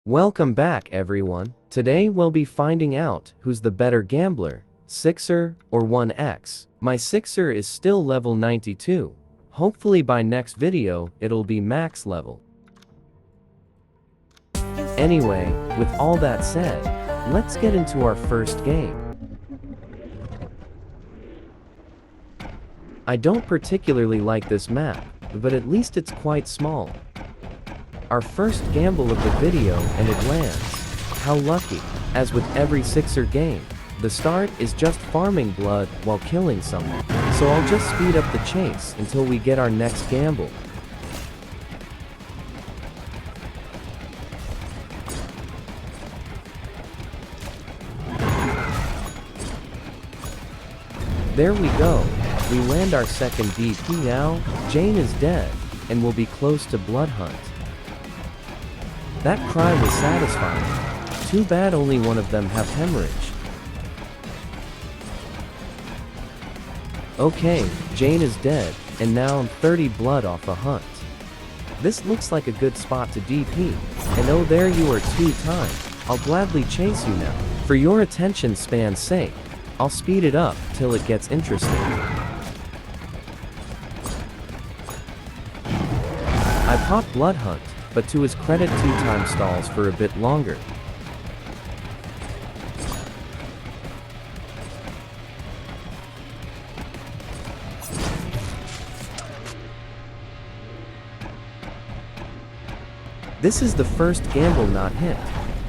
Welcome back everyone. Today we'll be finding out who's the better gambler, Sixer or 1x. My Sixer is still level 92. Hopefully by next video it'll be max level. Anyway, with all that said, let's get into our first game. I don't particularly like this map, but at least it's quite small. Our first gamble of the video and it lands. How lucky. As with every Sixer game, the start is just farming blood while killing someone. So I'll just speed up the chase until we get our next gamble. There we go. We land our second DP now. Jane is dead, and will be close to Blood Hunt. That cry was satisfying. Too bad only one of them have hemorrhage. Okay, Jane is dead, and now I'm 30 blood off a hunt. This looks like a good spot to DP, and oh there you are 2 times. I'll gladly chase you now. For your attention span's sake, I'll speed it up till it gets interesting. I popped Blood Hunt, but to his credit 2 times stalls for a bit longer. This is the first gamble not hit,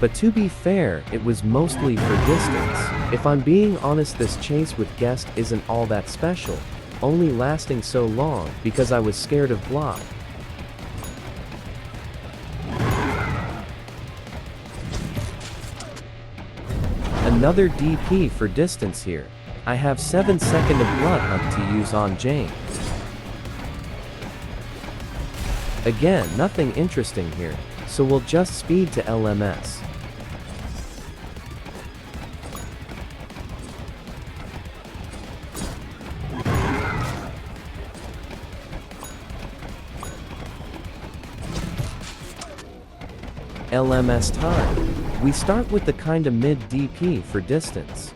but to be fair, it was mostly for distance. If I'm being honest, this chase with Guest isn't all that special, only lasting so long because I was scared of block. Another DP for distance here. I have 7 seconds of Blood Hunt to use on Jane. Again, nothing interesting here, so we'll just speed to LMS. LMS time. We start with the kinda mid DP for distance.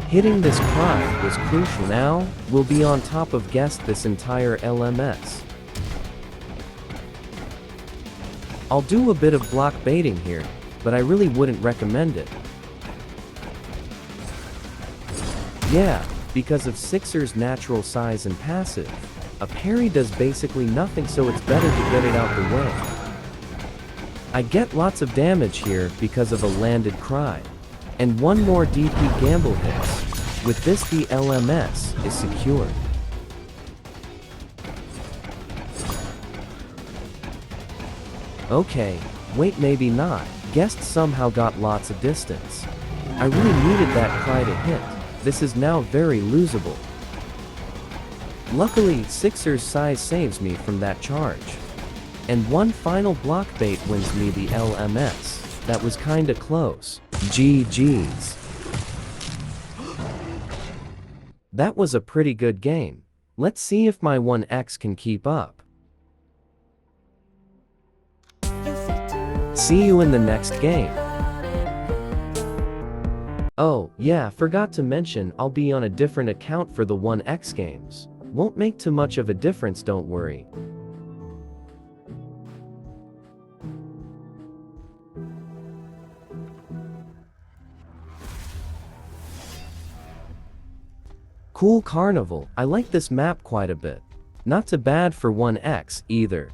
Hitting this cry was crucial. Now, we'll be on top of Guest this entire LMS. I'll do a bit of block baiting here, but I really wouldn't recommend it. Yeah, because of Sixer's natural size and passive, a parry does basically nothing, so it's better to get it out the way. I get lots of damage here because of a landed cry. And one more DP gamble hits. With this the LMS is secured. Okay, wait, maybe not. Guest somehow got lots of distance. I really needed that cry to hit. This is now very losable. Luckily, Sixer's size saves me from that charge. And one final block bait wins me the LMS. That was kinda close. GG's. That was a pretty good game. Let's see if my 1x can keep up. See you in the next game. Oh, yeah, forgot to mention I'll be on a different account for the 1x games. Won't make too much of a difference, don't worry. Cool Carnival. I like this map quite a bit. Not too bad for 1x either.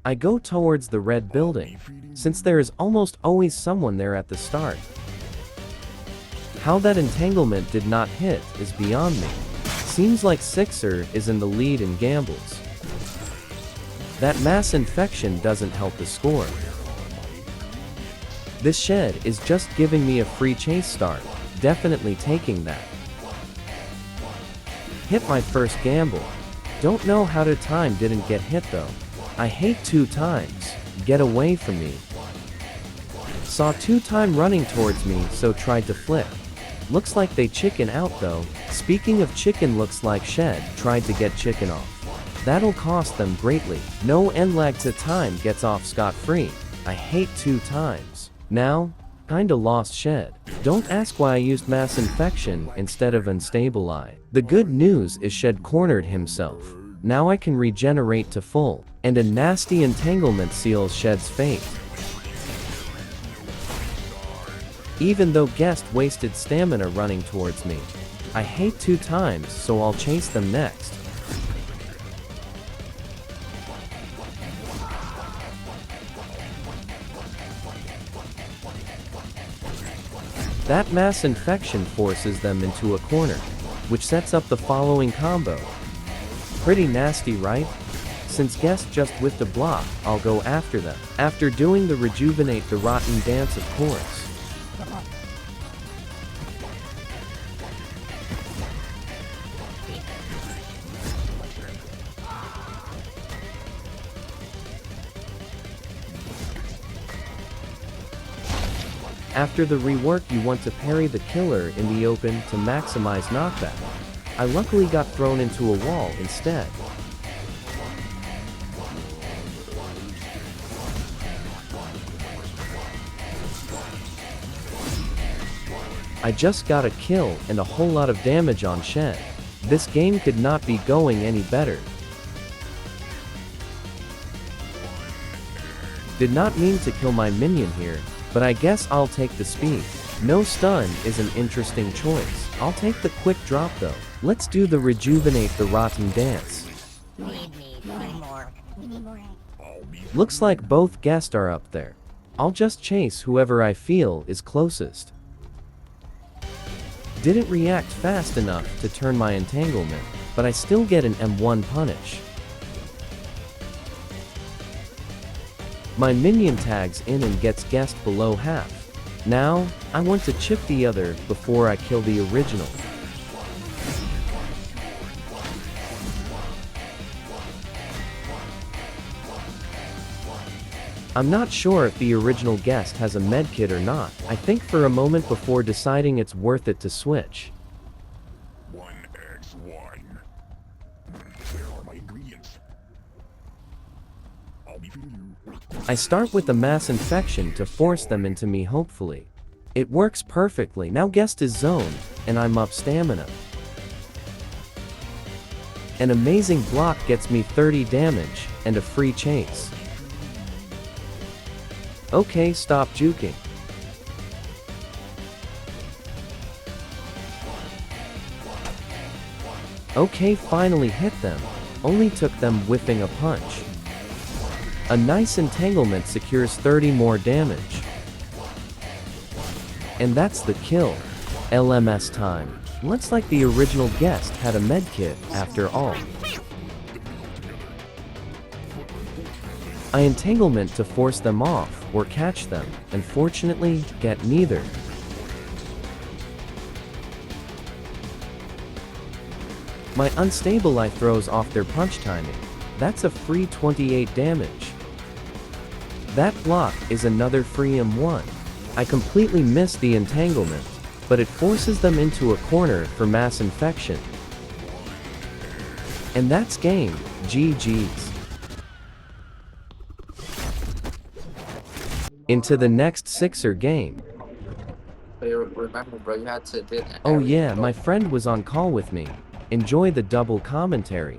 I go towards the red building, since there is almost always someone there at the start. How that entanglement did not hit is beyond me. Seems like Sixer is in the lead in gambles. That mass infection doesn't help the score. This shed is just giving me a free chase start. Definitely taking that. Hit my first gamble. Don't know how to time didn't get hit though. I hate 2 times. Get away from me. Saw 2 time running towards me, so tried to flip. Looks like they chicken out though. Speaking of chicken, looks like Shed tried to get chicken off. That'll cost them greatly. No NLags at time gets off scot-free. I hate 2 times. Now, kinda lost Shed. Don't ask why I used Mass Infection instead of Unstable Eye. The good news is Shed cornered himself. Now I can regenerate to full, and a nasty entanglement seals Shed's fate. Even though Guest wasted stamina running towards me. I hate 2 times, so I'll chase them next. That Mass Infection forces them into a corner, which sets up the following combo. Pretty nasty, right? Since Guest just whiffed a block, I'll go after them. After doing the Rejuvenate the Rotten dance, of course. After the rework, you want to parry the killer in the open to maximize knockback. I luckily got thrown into a wall instead. I just got a kill and a whole lot of damage on Shed. This game could not be going any better. Did not mean to kill my minion here, but I guess I'll take the speed. No stun is an interesting choice. I'll take the quick drop though. Let's do the Rejuvenate the Rotten dance. Looks like both guests are up there. I'll just chase whoever I feel is closest. Didn't react fast enough to turn my entanglement, but I still get an M1 punish. My minion tags in and gets Guest below half. Now, I want to chip the other before I kill the original. I'm not sure if the original Guest has a medkit or not. I think for a moment before deciding it's worth it to switch. 1x1. Where are my ingredients? I'll be feeding you. I start with the Mass Infection to force them into me, hopefully. It works perfectly. Now Guest is zoned, and I'm up stamina. An amazing block gets me 30 damage, and a free chase. Okay, stop juking. Okay, finally hit them. Only took them whiffing a punch. A nice entanglement secures 30 more damage. And that's the kill. LMS time. Looks like the original Guest had a medkit after all. I entanglement to force them off, or catch them, and fortunately, get neither. My Unstable Eye throws off their punch timing. That's a free 28 damage. That block is another free M1. I completely missed the entanglement, but it forces them into a corner for Mass Infection. And that's game. GG's. Into the next Sixer game. Remember, bro, you had to do that. Oh yeah, my friend was on call with me. Enjoy the double commentary.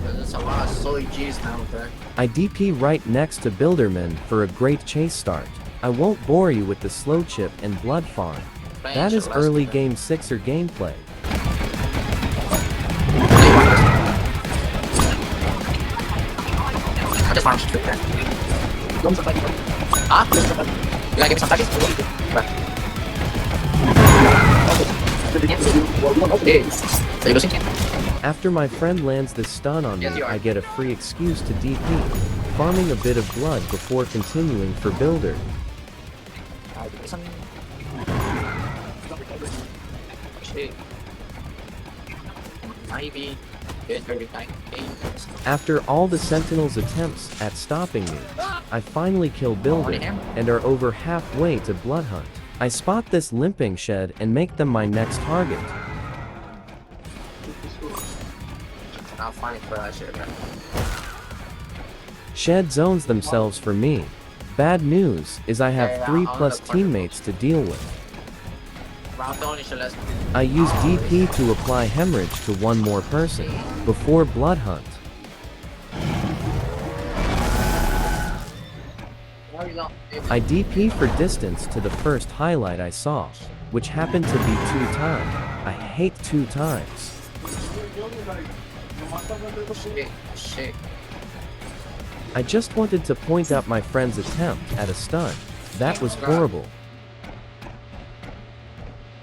There's a lot of soy G's now, bro. I DP right next to Builderman for a great chase start. I won't bore you with the slow chip and blood farm. That is early game Sixer gameplay. I just want to shoot that. Ah? You gotta give me some targets? Okay. So you losing? After my friend lands this stun on me, Yes, you are. I get a free excuse to DP, farming a bit of blood before continuing for Builder. Maybe. After all the Sentinel's attempts at stopping me, I finally kill Builder, and are over halfway to Bloodhunt. I spot this limping Shed and make them my next target. not funny for that shit, bro. Shed zones themselves for me. Bad news is I have Yeah, 3 I'll plus end up fucking teammates to deal with. Round only should let's. I use DP to apply hemorrhage to one more person, before Blood Hunt. No, you don't. I DP for distance to the first highlight I saw, which happened to be 2 times. I hate 2 times. Shit. I just wanted to point out my friend's attempt at a stun. That was horrible.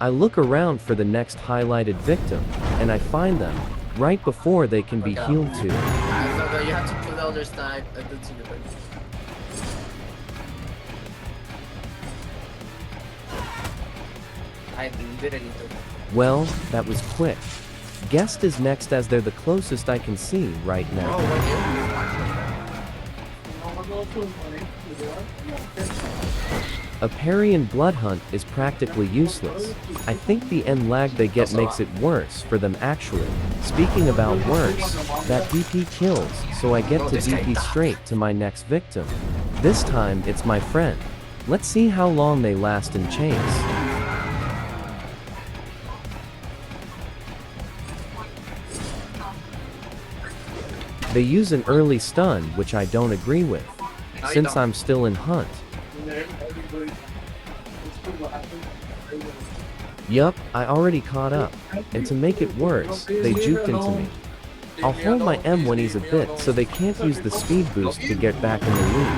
I look around for the next highlighted victim, and I find them, right before they can be healed to. You have to kill the other side. I didn't need to. Well, that was quick. Guest is next as they're the closest I can see right Oh, now. what A parry in Blood Hunt is practically useless. I think the end lag they get makes it worse for them actually. Speaking about worse, that DP kills, so I get to DP straight to my next victim. This time it's my friend. Let's see how long they last in chase. They use an early stun, which I don't agree with, since I'm still in Hunt. Yup, I already caught up, and to make it worse, they juked into me. I'll hold my M when he's a bit so they can't use the speed boost to get back in the lead.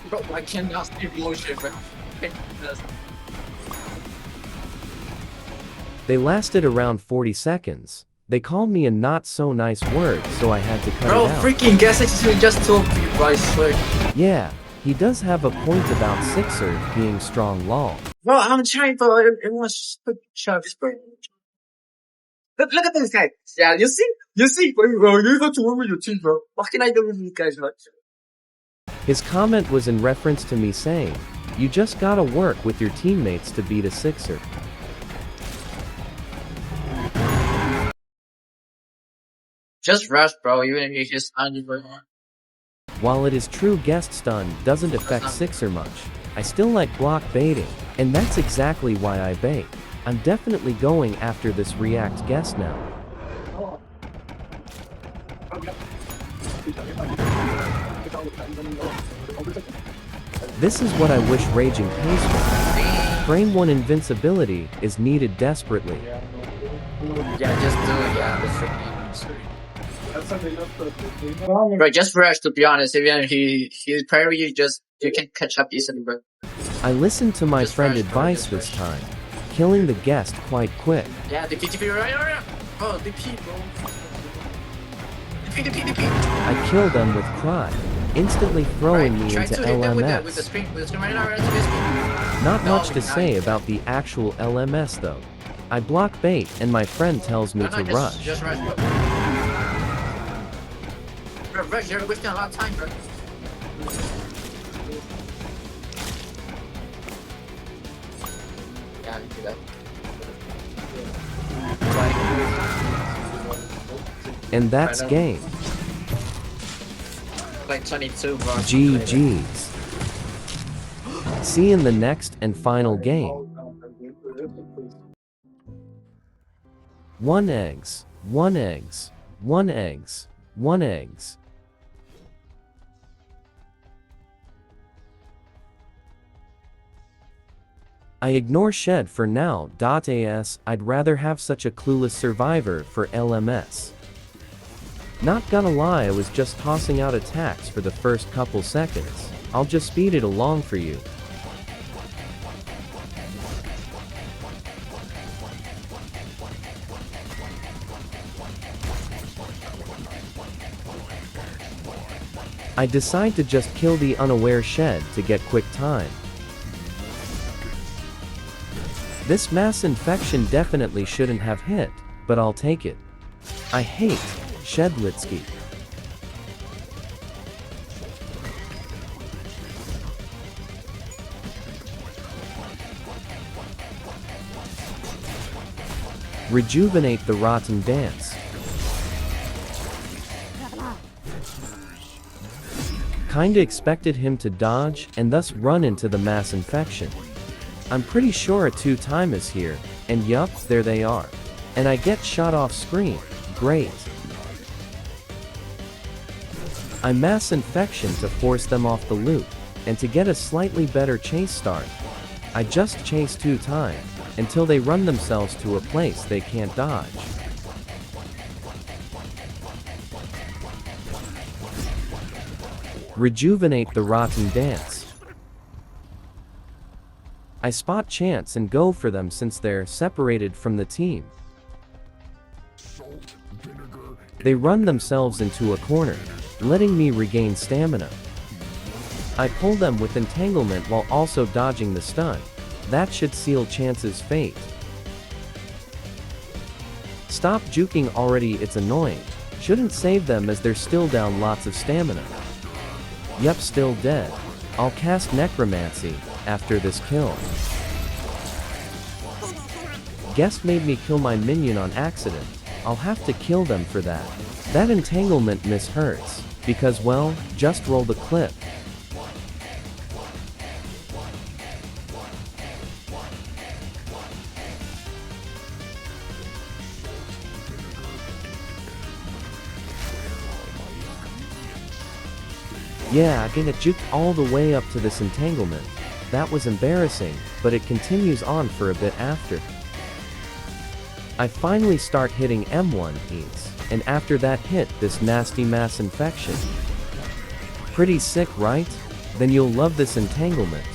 Bro, I cannot see bullshit, bro. They lasted around 40 seconds. They called me a not so nice word, so I had to cut Bro, it out. freaking guess actually just told me, bro, I swear. Yeah, he does have a point about Sixer being strong lol. Bro, I'm trying, bro. Everyone's chucks, bro. Look at this guy. Yeah, you see, bro. You got to work with your team, bro. What can I do with you guys, bro? His comment was in reference to me saying, "You just gotta work with your teammates to beat a Sixer." Just rush, bro. Even if you just under, bro. While it is true guest stun doesn't affect Sixer much, I still like block baiting, and that's exactly why I bait. I'm definitely going after this react guest now. This is what I wish Raging pays for. Frame 1 invincibility is needed desperately. Yeah, just do it, yeah. The freaking. Bro, just rush, to be honest. Even he probably you can catch up easily, bro. I listened to my Just friend rush, bro, advice just this rush. time, killing the guest quite quick. Yeah, the DP, right? Oh, DP, bro. DP. I kill them with Cry, instantly throwing me Try into to hit them with the LMS. screen right now, right to this screen. Not No, much to we say can't. about the actual LMS though. I block bait and my friend tells me to rush. Just rush, bro. Bro, rush, you're wasting a lot of time, bro. Yeah, you do that. And that's game. Like 22, bro. GG's. See you in the next and final game. 1 eggs, 1 eggs, 1 eggs, 1 eggs. I ignore Shed for now. As I'd rather have such a clueless survivor for LMS. Not gonna lie, I was just tossing out attacks for the first couple seconds. I'll just speed it along for you. I decide to just kill the unaware Shed to get quick time. This mass infection definitely shouldn't have hit, but I'll take it. I hate Shedlitsky. Rejuvenate the rotten dance. Kinda expected him to dodge and thus run into the mass infection. I'm pretty sure a 2-time is here, and yup, there they are. And I get shot off screen. Great. I mass infection to force them off the loop, and to get a slightly better chase start. I just chase 2 times, until they run themselves to a place they can't dodge. Rejuvenate the rotten dance. I spot chance and go for them since they're separated from the team. Salt, vinegar, They run themselves into a corner, letting me regain stamina. I pull them with entanglement while also dodging the stun. That should seal Chance's fate. Stop juking already, it's annoying. Shouldn't save them as they're still down lots of stamina. Yup, still dead. I'll cast Necromancy after this kill. Guest made me kill my minion on accident. I'll have to kill them for that. That entanglement miss hurts, because well, just roll the clip. Yeah, I get juked all the way up to this entanglement. That was embarrassing, but it continues on for a bit after. I finally start hitting M1 hits, and after that hit this nasty mass infection. Pretty sick, right? Then you'll love this entanglement.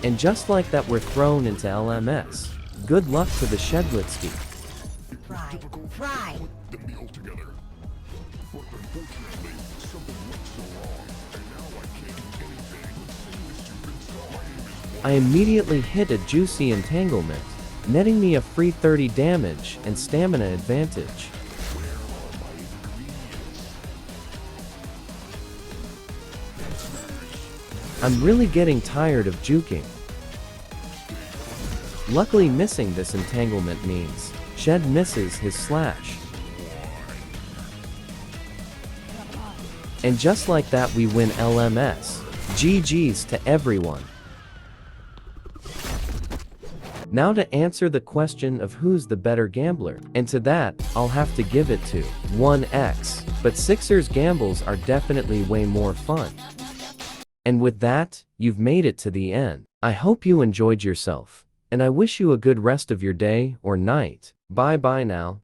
And just like that, we're thrown into LMS. Good luck to the Shedlitsky. Fry. the meal together. But unfortunately, something went so wrong, and now I can't do anything but sing this stupid song. I immediately hit a juicy entanglement, netting me a free 30 damage and stamina advantage. I'm really getting tired of juking. Luckily, missing this entanglement means Shed misses his slash. And just like that, we win LMS. GG's to everyone. Now to answer the question of who's the better gambler, and to that, I'll have to give it to 1x, but Sixers gambles are definitely way more fun. And with that, you've made it to the end. I hope you enjoyed yourself, and I wish you a good rest of your day or night. Bye bye now.